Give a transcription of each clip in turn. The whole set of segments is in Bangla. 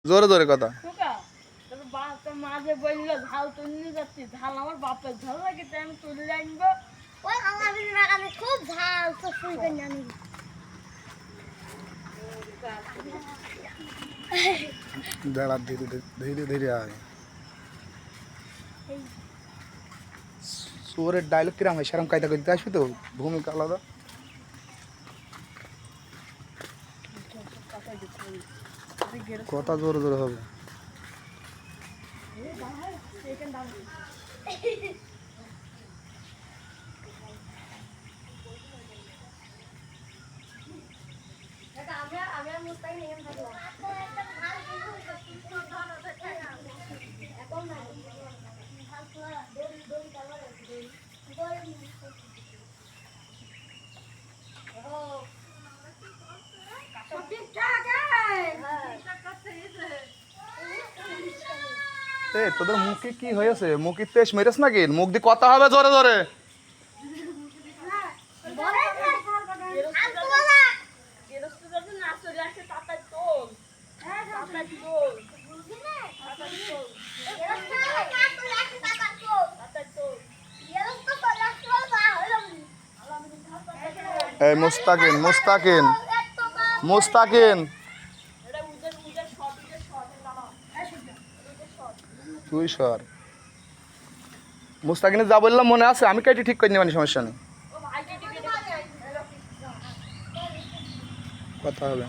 জোরে জোরে কথা। মাঝে বললো ঝাল তুললে যাচ্ছি, ঝাল আমার বাপের ঝাল লাগে, তাই আমি তুলে আনবো। ওই আমার বাগানে খুব ঝাল, তো শুই করে আনি। দাঁড়া, ধীরে ধীরে ধীরে আয়। সুরের ডায়লগ কিরাম হয় সেরকম কায়দা করতে আসবি তো, ভূমিকা আলাদা। কথা জোরে জোরে হবে। তোদের মুখে কি হয়েছে? মুখে তেজ মেরেছ নাকি? মুখ দিয়ে কথা হবে জোরে জোরে। এই মুস্তাকিন, মুস্তাকিন, মুস্তাকিন, তুই সর। মুস্তাকিনে যা বললাম মনে আছে? আমি কেটে ঠিক করে নেবানি, সমস্যা নেই, কথা হবে।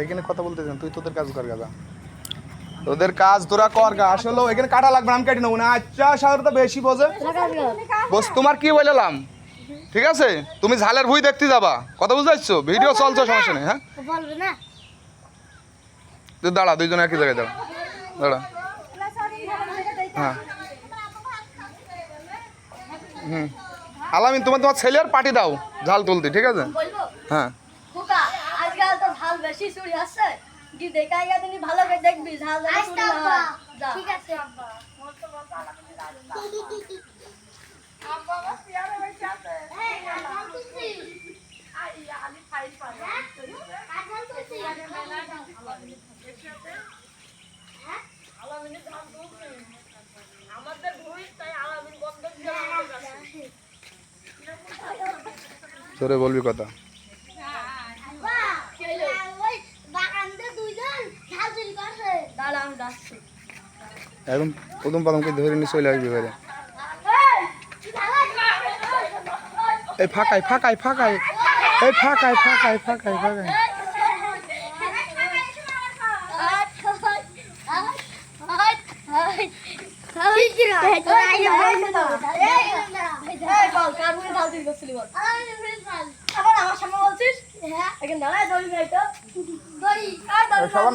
এখানে কথা বলতে চান তুই? তোদের কাজ কর গাদা, তোদের কাজ তোরা কর গা। আসলে এখানে কাটা লাগবে, আমি কেটে নেবো না। আচ্ছা সাগর তো বেশি বোঝে বস। তোমার কি বললাম ঠিক আছে? তুমি ঝালের ভুই দেখতে যাবা, কথা বুঝতে পারছো? ভিডিও চলছে, সমস্যা নেই। হ্যাঁ তুই দাঁড়া, দুইজন একই জায়গায় দাঁড়া, দাঁড়া। হ্যাঁ হুম, আলামিন তোমার তোমার ছেলের পার্টি দাও ঝাল তুলতে, ঠিক আছে? হ্যাঁ আজকাল তো ঝাল বেশি চুরি আসছে, কি দেখাই গা তুমি ভালো করে দেখবি ঝাল ঠিক আছে। তোরে বলবি কথা। একদম প্রথম প্রথমকে ধরে নিয়ে চলে আসবি বাইরে। এই ফাঁকাই ফাঁকাই ফাঁকাই, এই ফাঁকাই ফাঁকাই ফাঁকাই ফাঁকাই।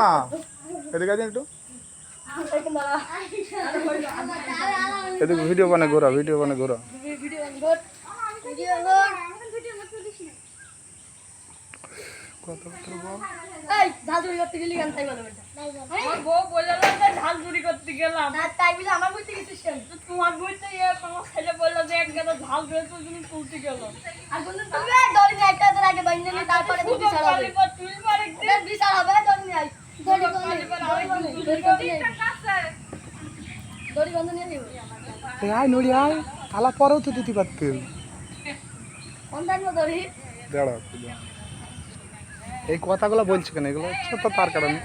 না এদিকে একটু এদিকে ভিডিও বানায় ঘোরা, ভিডিও বানায় ঘোরা। ঝাল চুরি করতে গেলি কেন? তাই বলো বউ বললো ঝাল চুরি করতে গেলাম, তাই বলে আমার বইতে গেছিস কেন? তোমার বইতে তোমার ছেলে বললো যে এক গাদা ঝাল বেরোতো, তুমি তুলতে গেলো। আর বললো তুমি দড়ি নিয়ে একটা আগে বাইন্দে নি, তারপরে বিচার হবে, বিচার হবে। দড়ি নিয়ে আই, দড়ি বন্ধ নিয়ে নিব। আয় নড়ি আয়, আলা পরেও তো দিতে পারতেন। কোন দাঁড়িয়ে দড়ি দাঁড়া, এই কথাগুলো বলছি কেন? এগুলো ছোট তার কারণে।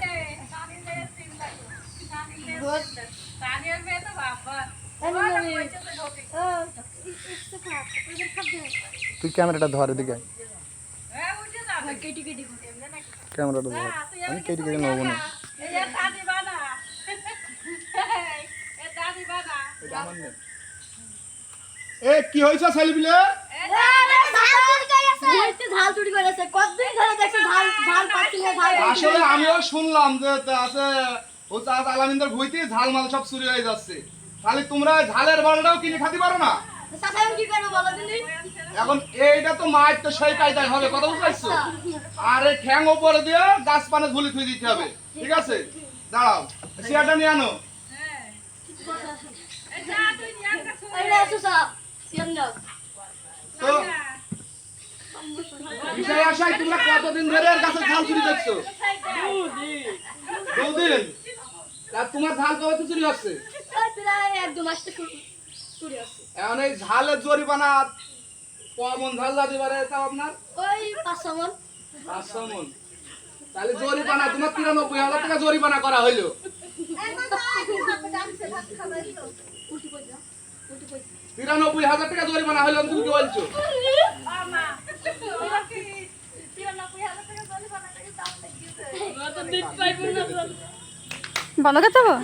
তুই ক্যামেরাটা ধর, এদিকে ক্যামেরাটা ধর। আমি কেটে কেটে নেবো না। এ কি হয়েছে ছেলেপিলে? আসলে আমিও শুনলাম যে আছে আলামিনদের ভুইতে ঝাল মাল সব চুরি হয়ে যাচ্ছে। তাহলে তোমরা ঝালের বড়টাও কিনে খাতে পারো না? এখন এইটা তো মাছ তো সেই কায়দায় হবে, কথা বুঝতে পারছো? আর এই ঠ্যাং উপরে দিয়ে গাছ পানে ঝুলি থুই দিতে হবে, ঠিক আছে? দাঁড়াও, চেয়ারটা নিয়ে আনো। তো বিষয় আসাই তোমরা কতদিন ধরে এর কাছে ঝাল চুরি করছো? 2 দিন। তা তোমার ঝাল কবে চুরি হচ্ছে? প্রায় 1-2 মাস থেকে চুরি আছে। এখন এই ঝালের জরিমানা কমন ঝাল যাতে পারে তাও আপনার ওই 500 মণ। 500 মণ। তাহলে জরিমানা তোমার 93,000 টাকা জরিমানা করা হইলো। উল্টি পড়ে যা, উল্টি পড়ে যা। 93,000 টাকা জরিমানা হইলো, তুমি কি বলছো? আমরা তো দিতে পাইবো না। বন্ধ করতে হবে?